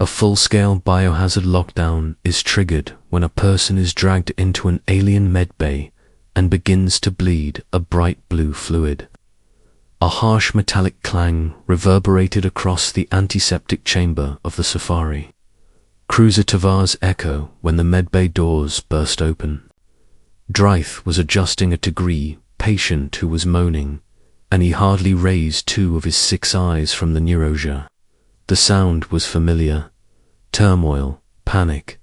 A full-scale biohazard lockdown is triggered when a person is dragged into an alien medbay and begins to bleed a bright blue fluid. A harsh metallic clang reverberated across the antiseptic chamber of the safari. Cruiser Tavar's echo when the medbay doors burst open. Dryth was adjusting a degree patient who was moaning, and he hardly raised 2 of his 6 eyes from the neurologia. The sound was familiar. Turmoil, panic,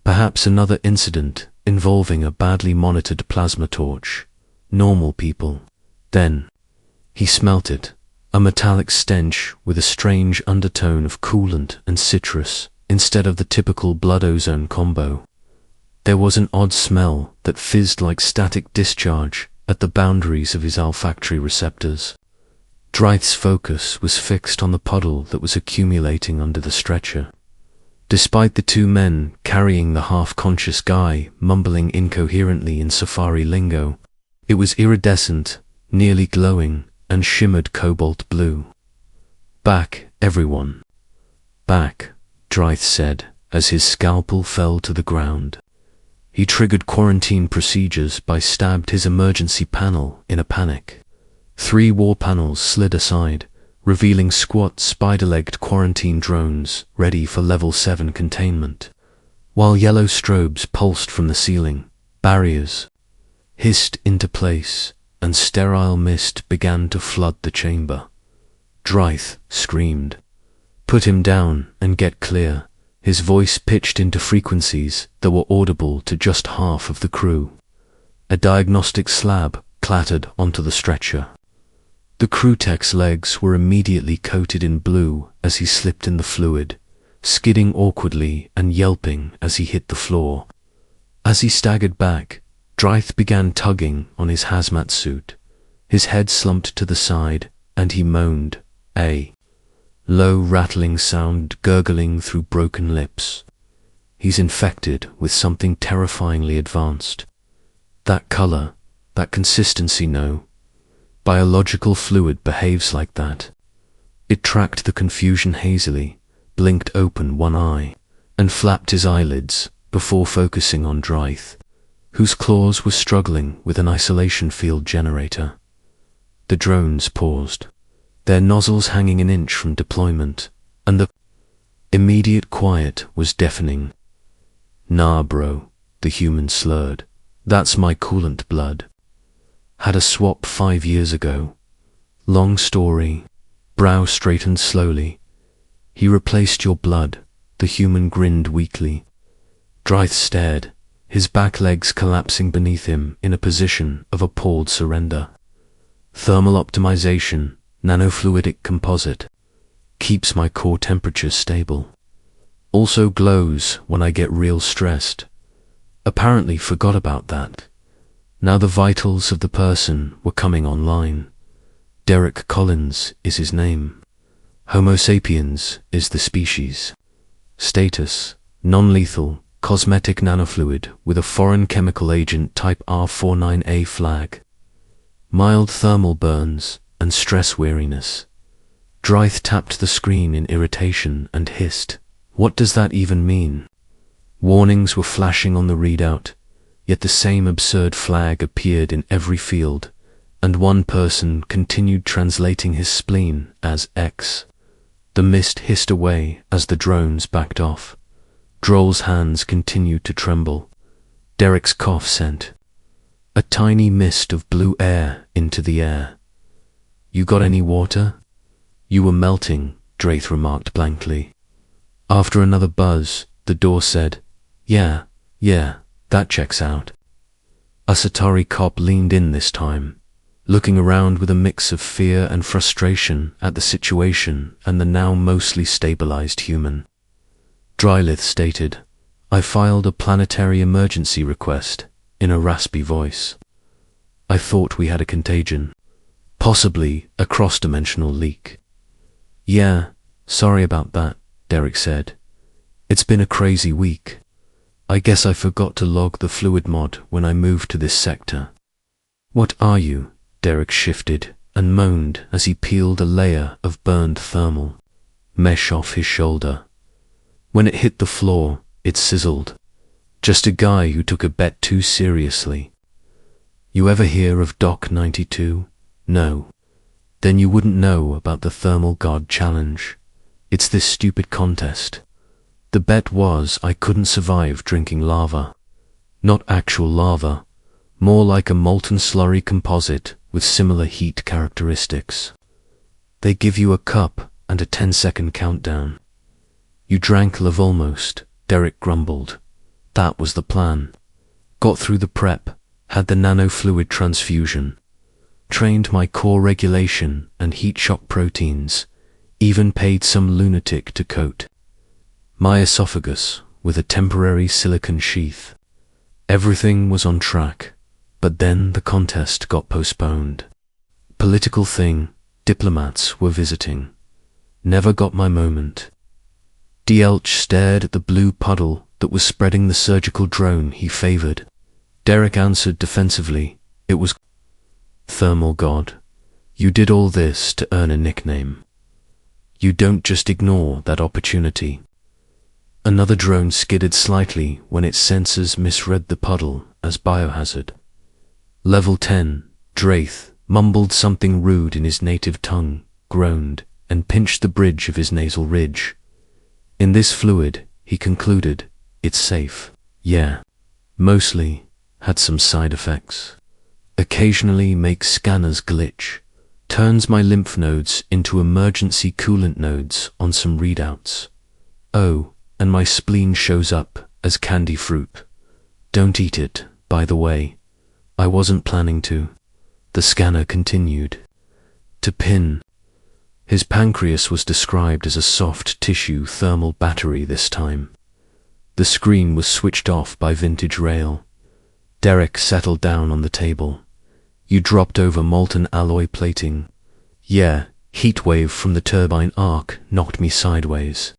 perhaps another incident involving a badly monitored plasma torch. Normal people. Then, he smelt it, a metallic stench with a strange undertone of coolant and citrus instead of the typical blood-ozone combo. There was an odd smell that fizzed like static discharge at the boundaries of his olfactory receptors. Dryth's focus was fixed on the puddle that was accumulating under the stretcher. Despite the 2 men carrying the half-conscious guy mumbling incoherently in safari lingo, it was iridescent, nearly glowing, and shimmered cobalt blue. "Back, everyone. Back," Dryth said as his scalpel fell to the ground. He triggered quarantine procedures by stabbed his emergency panel in a panic. 3 war panels slid aside, revealing squat spider-legged quarantine drones ready for level 7 containment. While yellow strobes pulsed from the ceiling, barriers hissed into place, and sterile mist began to flood the chamber. Dryth screamed, "Put him down and get clear," his voice pitched into frequencies that were audible to just half of the crew. A diagnostic slab clattered onto the stretcher. The crew tech's legs were immediately coated in blue as he slipped in the fluid, skidding awkwardly and yelping as he hit the floor. As he staggered back, Dryth began tugging on his hazmat suit. His head slumped to the side, and he moaned, a low rattling sound gurgling through broken lips. "He's infected with something terrifyingly advanced. That color, that consistency, no. Biological fluid behaves like that." It tracked the confusion hazily, blinked open one eye, and flapped his eyelids before focusing on Dryth, whose claws were struggling with an isolation field generator. The drones paused, their nozzles hanging an inch from deployment, and the immediate quiet was deafening. "Nah, bro," the human slurred. "That's my coolant-blood. Had a swap 5 years ago. Long story." Brow straightened slowly. "He replaced your blood," the human grinned weakly. Dryth stared, his back legs collapsing beneath him in a position of appalled surrender. "Thermal optimization, nanofluidic composite. Keeps my core temperature stable. Also glows when I get real stressed. Apparently forgot about that." Now the vitals of the person were coming online. Derek Collins is his name. Homo sapiens is the species. Status, non-lethal, cosmetic nanofluid with a foreign chemical agent type R49A flag. Mild thermal burns and stress weariness. Dryth tapped the screen in irritation and hissed, "What does that even mean?" Warnings were flashing on the readout, yet the same absurd flag appeared in every field, and one person continued translating his spleen as X. The mist hissed away as the drones backed off. Droll's hands continued to tremble. Derek's cough sent a tiny mist of blue air into the air. "You got any water?" "You were melting," Dryth remarked blankly. After another buzz, the door said, Yeah, that checks out." A Satari cop leaned in this time, looking around with a mix of fear and frustration at the situation and the now mostly stabilized human. Drylith stated, "I filed a planetary emergency request," in a raspy voice. "I thought we had a contagion. Possibly a cross-dimensional leak." "Yeah, sorry about that," Derek said. "It's been a crazy week. I guess I forgot to log the fluid mod when I moved to this sector." "What are you?" Derek shifted and moaned as he peeled a layer of burned thermal mesh off his shoulder. When it hit the floor, it sizzled. Just a guy who took a bet too seriously. You ever hear of Doc 92? No. Then you wouldn't know about the Thermal God Challenge. It's this stupid contest. The bet was I couldn't survive drinking lava. Not actual lava, more like a molten slurry composite with similar heat characteristics. They give you a cup and a 10-second countdown. You drank love almost, Derek grumbled. That was the plan. Got through the prep, had the nanofluid transfusion, trained my core regulation and heat shock proteins, even paid some lunatic to coat my esophagus with a temporary silicon sheath. Everything was on track, but then the contest got postponed. Political thing, diplomats were visiting. Never got my moment. Dielch stared at the blue puddle that was spreading the surgical drone he favored. Derek answered defensively, it was Thermal God. You did all this to earn a nickname. You don't just ignore that opportunity. Another drone skidded slightly when its sensors misread the puddle as biohazard. Level 10, Draith mumbled something rude in his native tongue, groaned, and pinched the bridge of his nasal ridge. In this fluid, he concluded, it's safe. Yeah. Mostly had some side effects. Occasionally makes scanners glitch. Turns my lymph nodes into emergency coolant nodes on some readouts. Oh, and my spleen shows up as candy fruit. Don't eat it, by the way. I wasn't planning to. The scanner continued. To pin. His pancreas was described as a soft tissue thermal battery this time. The screen was switched off by vintage rail. Derek settled down on the table. You dropped over molten alloy plating. Yeah, heat wave from the turbine arc knocked me sideways.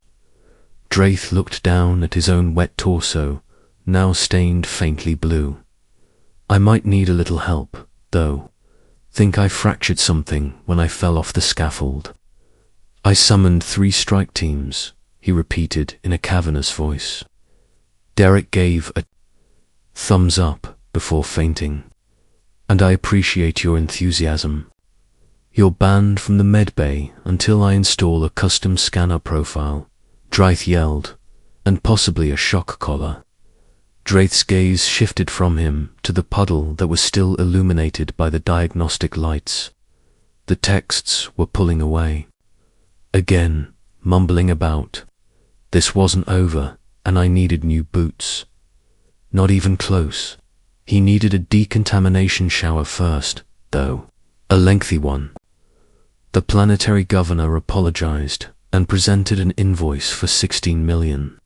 Draith looked down at his own wet torso, now stained faintly blue. I might need a little help, though. Think I fractured something when I fell off the scaffold. I summoned 3 strike teams, he repeated in a cavernous voice. Derek gave a thumbs up before fainting. And I appreciate your enthusiasm. You're banned from the medbay until I install a custom scanner profile, Draith yelled, and possibly a shock collar. Draith's gaze shifted from him to the puddle that was still illuminated by the diagnostic lights. The texts were pulling away. Again, mumbling about. This wasn't over, and I needed new boots. Not even close. He needed a decontamination shower first, though. A lengthy one. The planetary governor apologized and presented an invoice for 16 million.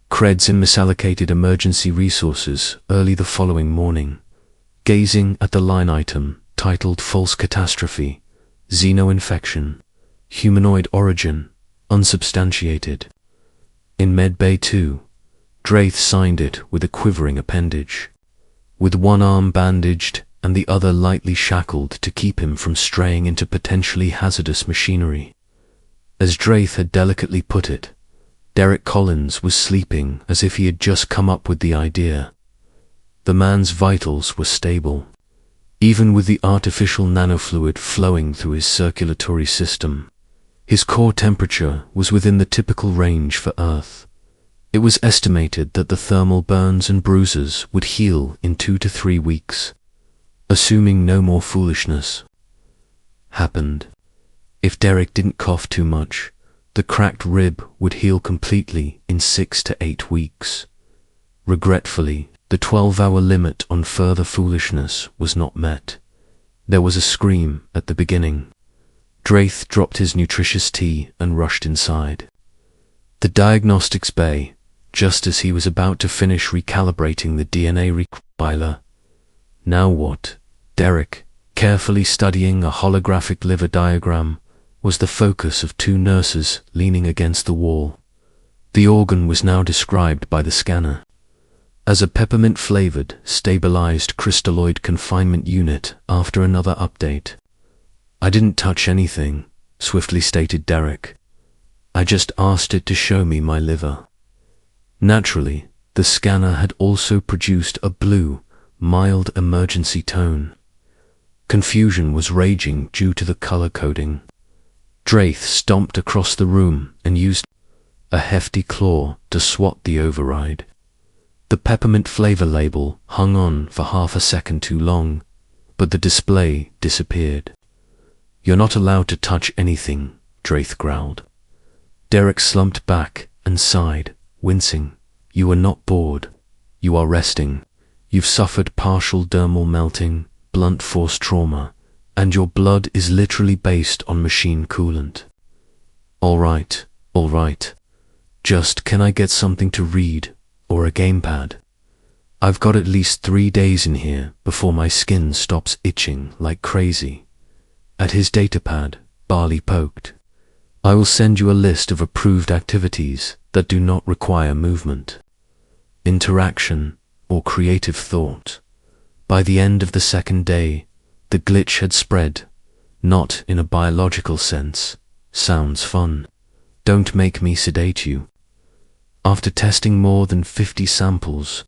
Creds in misallocated emergency resources early the following morning, gazing at the line item titled False Catastrophe, Xeno-infection, Humanoid Origin, Unsubstantiated. In Medbay 2, Draith signed it with a quivering appendage. With one arm bandaged and the other lightly shackled to keep him from straying into potentially hazardous machinery. As Draith had delicately put it, Derek Collins was sleeping as if he had just come up with the idea. The man's vitals were stable, even with the artificial nanofluid flowing through his circulatory system. His core temperature was within the typical range for Earth. It was estimated that the thermal burns and bruises would heal in 2 to 3 weeks, assuming no more foolishness happened. If Derek didn't cough too much, the cracked rib would heal completely in 6 to 8 weeks. Regretfully, the 12-hour limit on further foolishness was not met. There was a scream at the beginning. Draith dropped his nutritious tea and rushed inside. The diagnostics bay, just as he was about to finish recalibrating the DNA recompiler. Now what? Derek, carefully studying a holographic liver diagram, was the focus of 2 nurses leaning against the wall. The organ was now described by the scanner as a peppermint-flavored, stabilized crystalloid confinement unit after another update. I didn't touch anything, swiftly stated Derek. I just asked it to show me my liver. Naturally, the scanner had also produced a blue, mild emergency tone. Confusion was raging due to the color coding. Draith stomped across the room and used a hefty claw to swat the override. The peppermint flavor label hung on for half a second too long, but the display disappeared. "You're not allowed to touch anything," Draith growled. Derek slumped back and sighed, wincing. "You are not bored. You are resting. You've suffered partial dermal melting, blunt force trauma, and your blood is literally based on machine coolant." All right. Just can I get something to read or a gamepad? I've got at least 3 days in here before my skin stops itching like crazy." At his datapad, Barley poked. "I will send you a list of approved activities that do not require movement, interaction, or creative thought." By the end of the second day, the glitch had spread, not in a biological sense. Sounds fun. Don't make me sedate you. After testing more than 50 samples,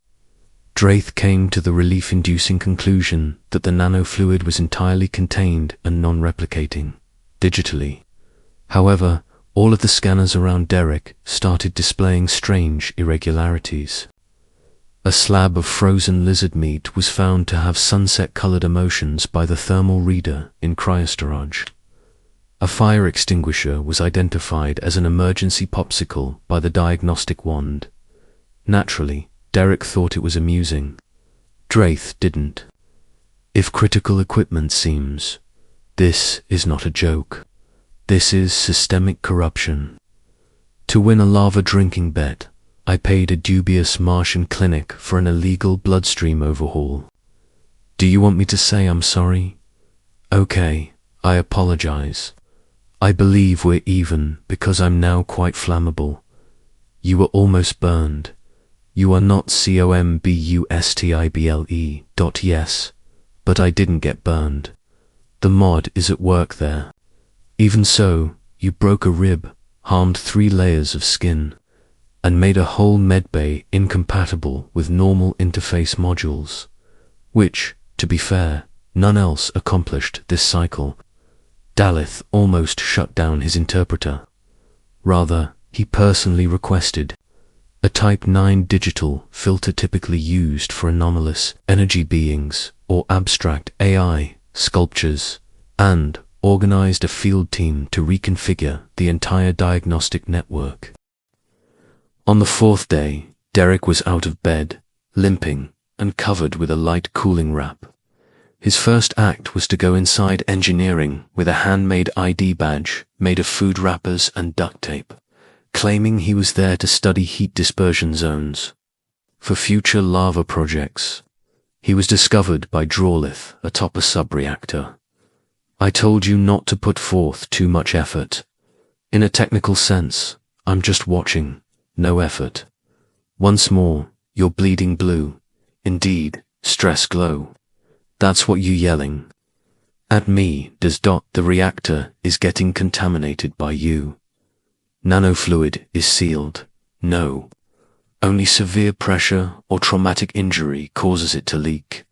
Draith came to the relief-inducing conclusion that the nanofluid was entirely contained and non-replicating, digitally. However, all of the scanners around Derek started displaying strange irregularities. A slab of frozen lizard meat was found to have sunset-colored emotions by the thermal reader in cryostorage. A fire extinguisher was identified as an emergency popsicle by the diagnostic wand. Naturally, Derek thought it was amusing. Draith didn't. If critical equipment seems, this is not a joke. This is systemic corruption. To win a lava drinking bet, I paid a dubious Martian clinic for an illegal bloodstream overhaul. Do you want me to say I'm sorry? Okay, I apologize. I believe we're even because I'm now quite flammable. You were almost burned. You are not combustible.yes, but I didn't get burned. The mod is at work there. Even so, you broke a rib, harmed 3 layers of skin, and made a whole medbay incompatible with normal interface modules, which, to be fair, none else accomplished this cycle. Dalith almost shut down his interpreter. Rather, he personally requested a Type 9 digital filter typically used for anomalous energy beings or abstract AI sculptures, and organized a field team to reconfigure the entire diagnostic network. On the 4th day, Derek was out of bed, limping, and covered with a light cooling wrap. His first act was to go inside engineering with a handmade ID badge made of food wrappers and duct tape, claiming he was there to study heat dispersion zones for future lava projects. He was discovered by Drawlith atop a sub-reactor. "I told you not to put forth too much effort. In a technical sense, I'm just watching, no effort. Once more, you're bleeding blue. Indeed, stress glow. That's what you yelling at me, does dot. The reactor is getting contaminated by you. Nanofluid is sealed. No. Only severe pressure or traumatic injury causes it to leak.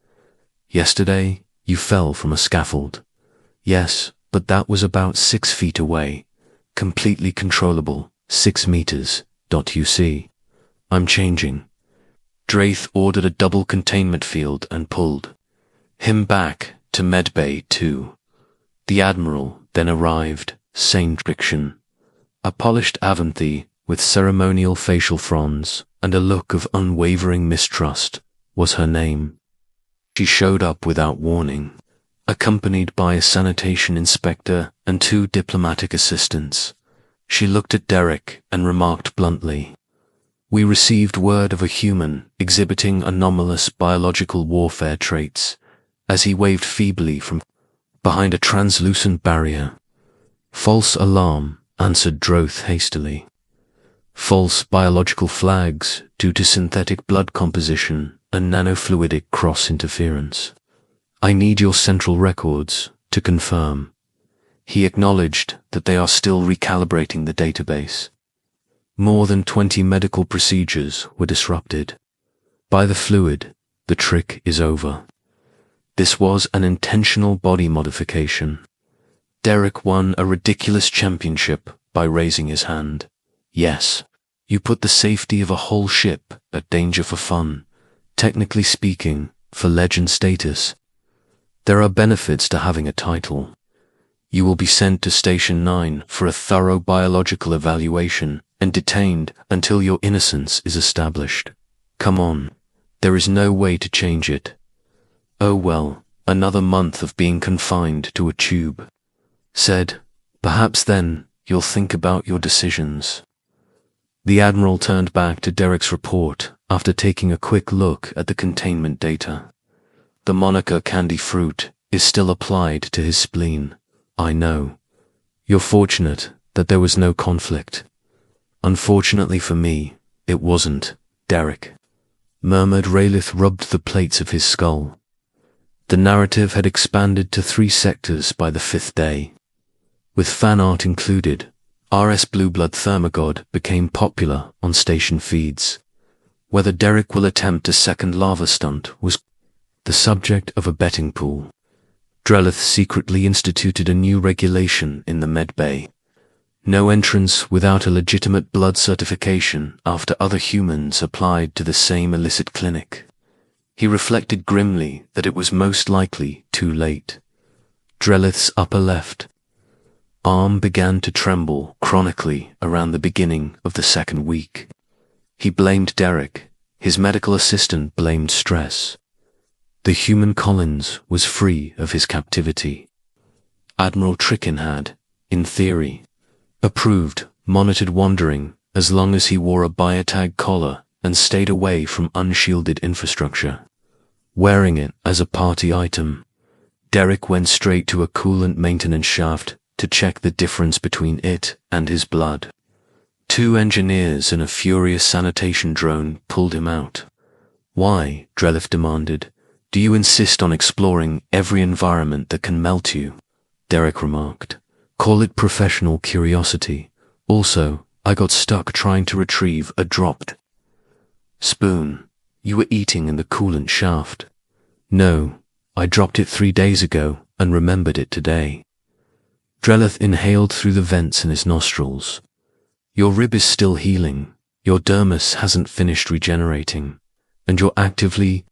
Yesterday, you fell from a scaffold. Yes, but that was about 6 feet away. Completely controllable. 6 meters. You see. I'm changing." Draith ordered a double containment field and pulled him back to medbay 2. The Admiral then arrived, sane friction. A polished Avanthy with ceremonial facial fronds and a look of unwavering mistrust was her name. She showed up without warning, accompanied by a sanitation inspector and 2 diplomatic assistants. She looked at Derek and remarked bluntly, "We received word of a human exhibiting anomalous biological warfare traits," as he waved feebly from behind a translucent barrier. "False alarm," answered Draith hastily. "False biological flags due to synthetic blood composition and nanofluidic cross-interference. I need your central records to confirm." He acknowledged that they are still recalibrating the database. More than 20 medical procedures were disrupted. By the fluid, the trick is over. This was an intentional body modification. Derek won a ridiculous championship by raising his hand. Yes, you put the safety of a whole ship at danger for fun. Technically speaking, for legend status. There are benefits to having a title. You will be sent to Station 9 for a thorough biological evaluation and detained until your innocence is established. Come on, there is no way to change it. Oh well, another month of being confined to a tube. Said, perhaps then you'll think about your decisions. The Admiral turned back to Derek's report after taking a quick look at the containment data. The moniker Candy Fruit is still applied to his spleen. I know. You're fortunate that there was no conflict. Unfortunately for me, it wasn't, Derek. Murmured Raelith rubbed the plates of his skull. The narrative had expanded to 3 sectors by the 5th day. With fan art included, RS Blue Blood Thermagod became popular on station feeds. Whether Derek will attempt a second lava stunt was the subject of a betting pool. Drellith secretly instituted a new regulation in the medbay. No entrance without a legitimate blood certification after other humans applied to the same illicit clinic. He reflected grimly that it was most likely too late. Drellith's upper left arm began to tremble chronically around the beginning of the 2nd week. He blamed Derek. His medical assistant blamed stress. The human Collins was free of his captivity. Admiral Trickin had, in theory, approved monitored wandering as long as he wore a biotag collar and stayed away from unshielded infrastructure. Wearing it as a party item, Derek went straight to a coolant maintenance shaft to check the difference between it and his blood. 2 engineers and a furious sanitation drone pulled him out. Why, Drellith demanded, do you insist on exploring every environment that can melt you? Derek remarked. Call it professional curiosity. Also, I got stuck trying to retrieve a dropped spoon. You were eating in the coolant shaft. No, I dropped it 3 days ago and remembered it today. Drellith inhaled through the vents in his nostrils. Your rib is still healing, your dermis hasn't finished regenerating, and you're actively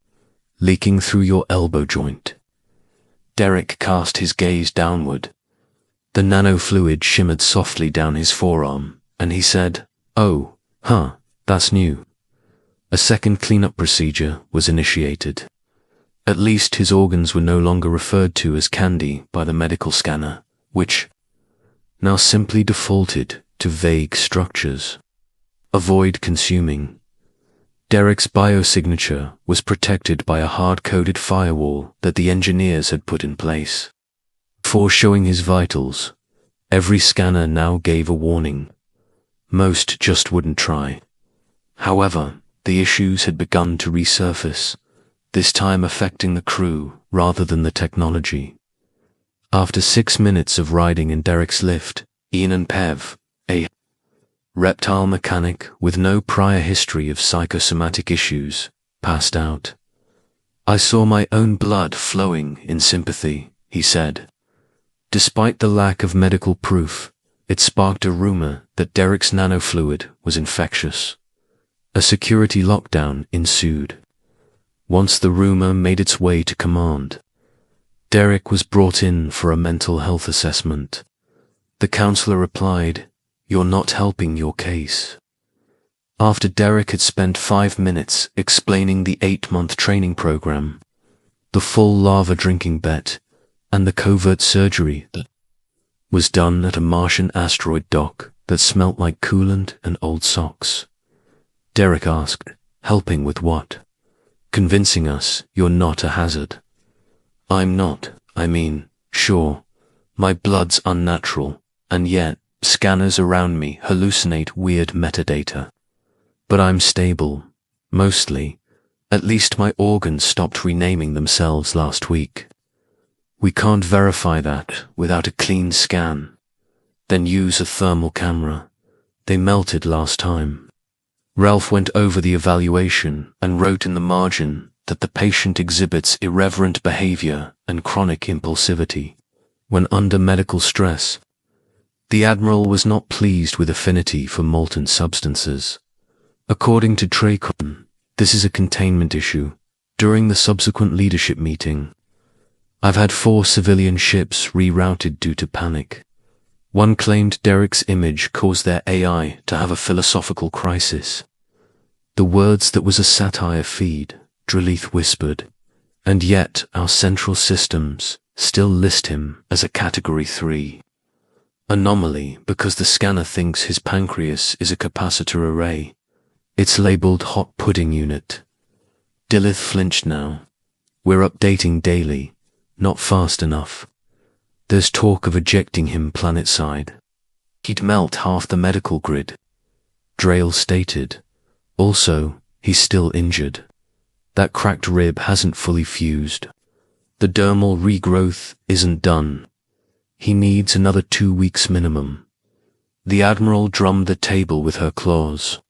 leaking through your elbow joint. Derek cast his gaze downward. The nanofluid shimmered softly down his forearm, and he said, oh, that's new. A second cleanup procedure was initiated. At least his organs were no longer referred to as candy by the medical scanner, which now simply defaulted to vague structures. Avoid consuming. Derek's biosignature was protected by a hard-coded firewall that the engineers had put in place. Before showing his vitals, every scanner now gave a warning. Most just wouldn't try. However, the issues had begun to resurface, this time affecting the crew rather than the technology. After 6 minutes of riding in Derek's lift, Ian and Pev, a reptile mechanic with no prior history of psychosomatic issues, passed out. I saw my own blood flowing in sympathy, he said. Despite the lack of medical proof, it sparked a rumor that Derek's nanofluid was infectious. A security lockdown ensued. Once the rumor made its way to command, Derek was brought in for a mental health assessment. The counselor replied, "You're not helping your case." After Derek had spent 5 minutes explaining the 8-month training program, the full lava drinking bet, and the covert surgery that was done at a Martian asteroid dock that smelt like coolant and old socks, Derek asked, "Helping with what?" "Convincing us you're not a hazard." "I'm not. Sure, my blood's unnatural, and yet scanners around me hallucinate weird metadata. But I'm stable, mostly. At least my organs stopped renaming themselves last week. We can't verify that without a clean scan. Then use a thermal camera. They melted last time. Ralph went over the evaluation and wrote in the margin that the patient exhibits irreverent behavior and chronic impulsivity when under medical stress. The Admiral was not pleased with affinity for molten substances. According to Traycon, this is a containment issue. During the subsequent leadership meeting, I've had 4 civilian ships rerouted due to panic. One claimed Derek's image caused their AI to have a philosophical crisis. The words that was a satire feed, Drillith whispered, and yet our central systems still list him as a Category 3. Anomaly because the scanner thinks his pancreas is a capacitor array. It's labeled hot pudding unit. Drillith flinched now. We're updating daily, not fast enough. There's talk of ejecting him planetside. He'd melt half the medical grid. Drail stated. Also, he's still injured. That cracked rib hasn't fully fused. The dermal regrowth isn't done. He needs another 2 weeks minimum. The Admiral drummed the table with her claws.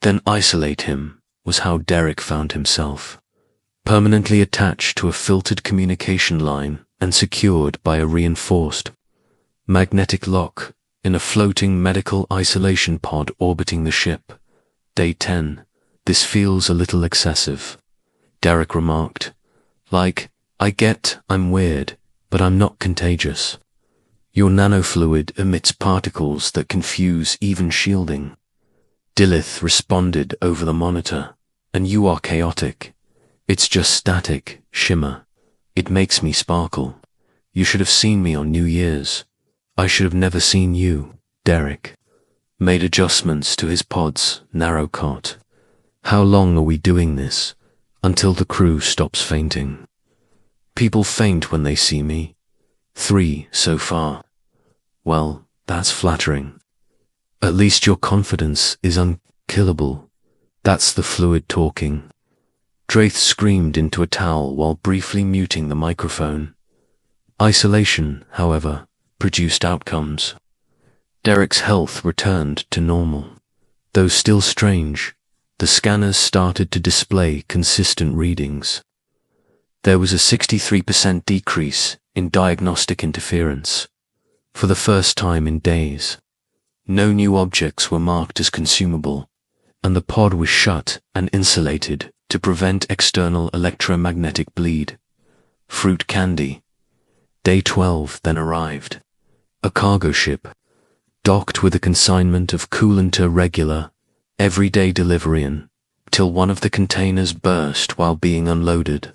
Then isolate him was how Derek found himself. Permanently attached to a filtered communication line and secured by a reinforced magnetic lock in a floating medical isolation pod orbiting the ship. Day 10. This feels a little excessive, Derek remarked. Like, I get I'm weird, but I'm not contagious. Your nanofluid emits particles that confuse even shielding. Drillith responded over the monitor. And you are chaotic. It's just static, shimmer. It makes me sparkle. You should have seen me on New Year's. I should have never seen you, Derek. Made adjustments to his pod's narrow cot. How long are we doing this? Until the crew stops fainting. People faint when they see me. 3 so far. Well, that's flattering. At least your confidence is unkillable. That's the fluid talking. Draith screamed into a towel while briefly muting the microphone. Isolation, however, produced outcomes. Derek's health returned to normal. Though still strange, the scanners started to display consistent readings. There was a 63% decrease in diagnostic interference. For the first time in days. No new objects were marked as consumable, and the pod was shut and insulated to prevent external electromagnetic bleed. Fruit candy. Day 12 then arrived. A cargo ship, docked with a consignment of coolant-regular, everyday delivery till one of the containers burst while being unloaded.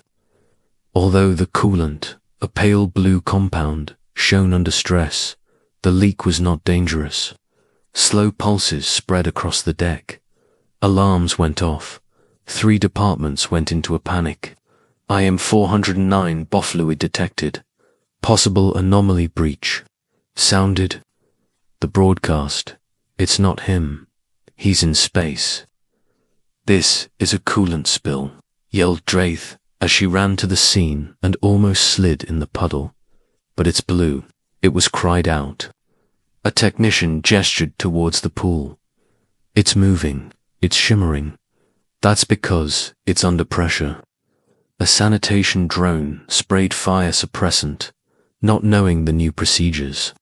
Although the coolant, a pale blue compound, shone under stress, the leak was not dangerous. Slow pulses spread across the deck. Alarms went off. 3 departments went into a panic. IM 409 BOFluid detected. Possible anomaly breach. Sounded. The broadcast. It's not him. He's in space. This is a coolant spill, yelled Draith as she ran to the scene and almost slid in the puddle. But it's blue. It was cried out. A technician gestured towards the pool. It's moving. It's shimmering. That's because it's under pressure. A sanitation drone sprayed fire suppressant, not knowing the new procedures.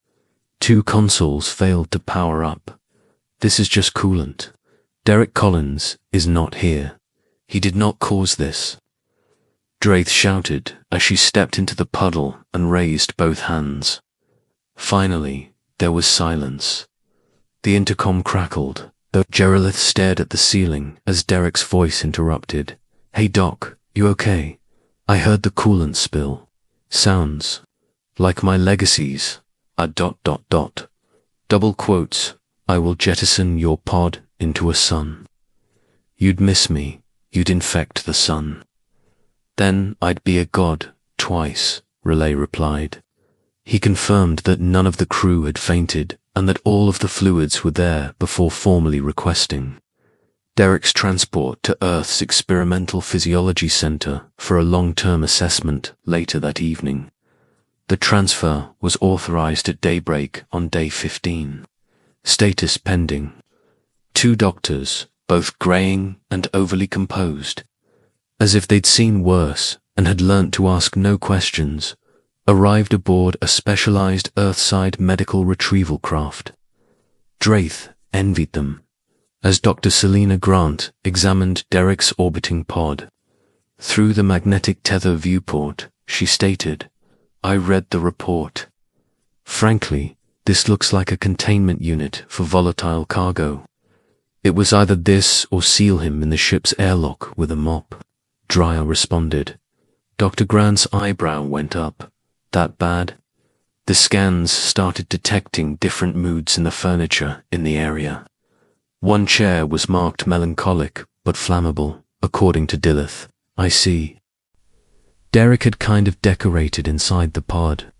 2 consoles failed to power up. This is just coolant. Derek Collins is not here. He did not cause this. Draith shouted as she stepped into the puddle and raised both hands. Finally, there was silence. The intercom crackled, though Geraldith stared at the ceiling as Derek's voice interrupted. Hey Doc, you okay? I heard the coolant spill. Sounds like my legacies. Double quotes, I will jettison your pod into a sun. You'd miss me, you'd infect the sun. Then I'd be a god, twice, Relay replied. He confirmed that none of the crew had fainted and that all of the fluids were there before formally requesting Derek's transport to Earth's Experimental Physiology Center for a long-term assessment later that evening. The transfer was authorized at daybreak on day 15. Status pending. Two doctors, both graying and overly composed, as if they'd seen worse and had learnt to ask no questions, arrived aboard a specialized Earthside medical retrieval craft. Draith envied them, as Dr. Selena Grant examined Derek's orbiting pod. Through the magnetic tether viewport, she stated, "I read the report. Frankly, this looks like a containment unit for volatile cargo. It was either this or seal him in the ship's airlock with a mop." Dreyer responded. Dr. Grant's eyebrow went up. That bad? The scans started detecting different moods in the furniture in the area. One chair was marked melancholic but flammable, according to Dillith. "I see." Derek had kind of decorated inside the pod.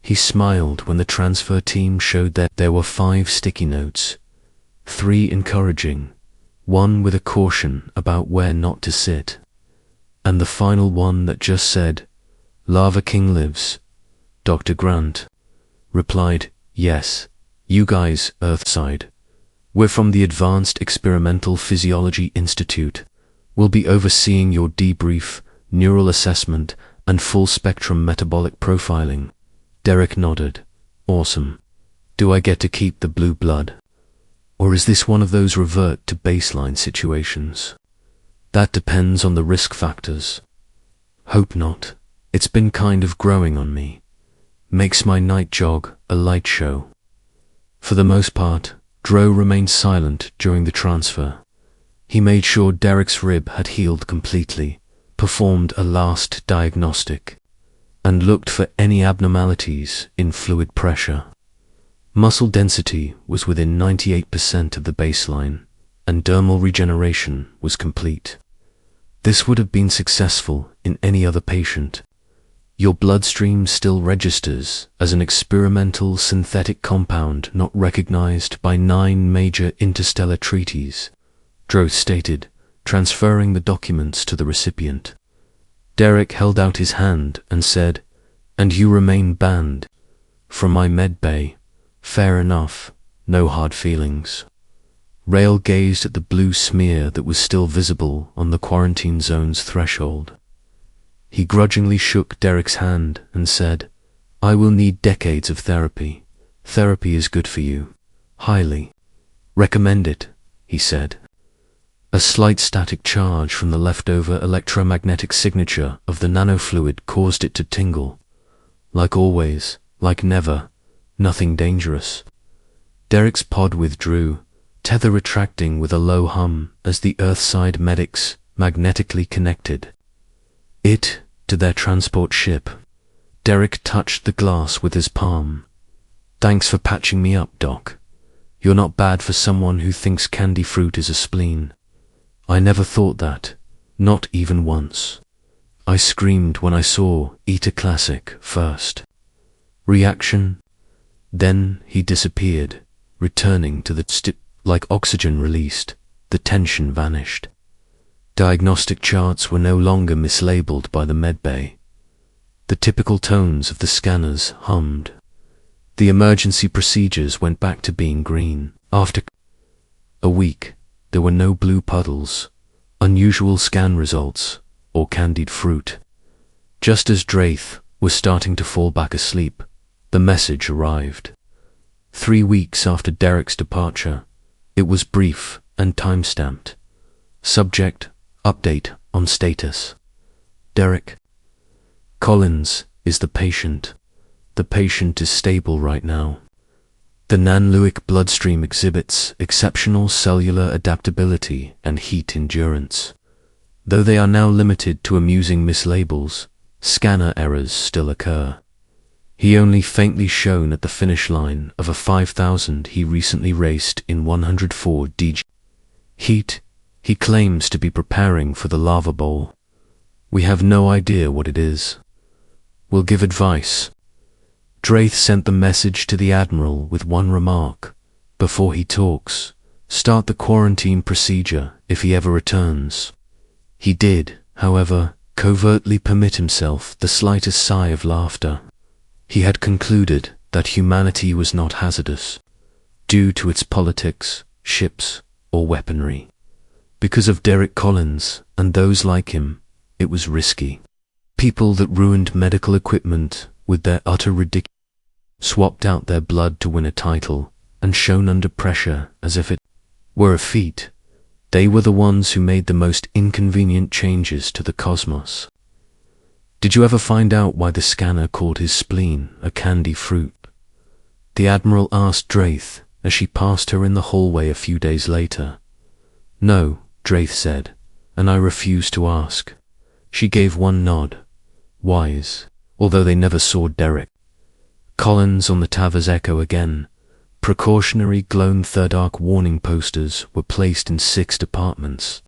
He smiled when the transfer team showed that there were 5 sticky notes, 3 encouraging, 1 with a caution about where not to sit, and the final one that just said, "Lava King lives." Dr. Grant replied, "Yes, you guys, Earthside. We're from the Advanced Experimental Physiology Institute. We'll be overseeing your debrief, neural assessment, and full-spectrum metabolic profiling." Derek nodded. "Awesome. Do I get to keep the blue blood? Or is this one of those revert to baseline situations?" "That depends on the risk factors." "Hope not. It's been kind of growing on me. Makes my night jog a light show." For the most part, Dro remained silent during the transfer. He made sure Derek's rib had healed completely, performed a last diagnostic, and looked for any abnormalities in fluid pressure. Muscle density was within 98% of the baseline, and dermal regeneration was complete. This would have been successful in any other patient. Your bloodstream still registers as an experimental synthetic compound not recognized by 9 major interstellar treaties, Dro stated, transferring the documents to the recipient. Derek held out his hand and said, "And you remain banned from my medbay. Fair enough, no hard feelings." Rail gazed at the blue smear that was still visible on the quarantine zone's threshold. He grudgingly shook Derek's hand and said, "I will need decades of therapy. Therapy is good for you. Highly recommend it," he said. A slight static charge from the leftover electromagnetic signature of the nanofluid caused it to tingle. Like always, like never, nothing dangerous. Derek's pod withdrew, tether retracting with a low hum as the Earthside medics magnetically connected it to their transport ship. Derek touched the glass with his palm. "Thanks for patching me up, Doc. You're not bad for someone who thinks candy fruit is a spleen. I never thought that, not even once. I screamed when I saw Eat a Classic first. Reaction? Then he disappeared, returning to the like oxygen released, the tension vanished. Diagnostic charts were no longer mislabeled by the medbay. The typical tones of the scanners hummed. The emergency procedures went back to being green. After a week, there were no blue puddles, unusual scan results, or candied fruit. Just as Draith was starting to fall back asleep, the message arrived. 3 weeks after Derek's departure, it was brief and time-stamped. Subject, update on status. Derek. Collins is the patient. The patient is stable right now. The nanofluid bloodstream exhibits exceptional cellular adaptability and heat endurance. Though they are now limited to amusing mislabels, scanner errors still occur. He only faintly shone at the finish line of a 5,000 he recently raced in 104 dg. Heat, he claims to be preparing for the lava bowl. We have no idea what it is. We'll give advice. Draith sent the message to the Admiral with one remark. Before he talks, start the quarantine procedure if he ever returns. He did, however, covertly permit himself the slightest sigh of laughter. He had concluded that humanity was not hazardous, due to its politics, ships, or weaponry. Because of Derek Collins and those like him, it was risky. People that ruined medical equipment with their utter ridiculous, swapped out their blood to win a title, and shone under pressure as if it were a feat. They were the ones who made the most inconvenient changes to the cosmos. Did you ever find out why the scanner called his spleen a candy fruit? The Admiral asked Draith as she passed her in the hallway a few days later. No, Draith said, and I refused to ask. She gave one nod, wise, although they never saw Derek Collins on the Tavers Echo again. Precautionary glow-in-the-dark warning posters were placed in 6 departments.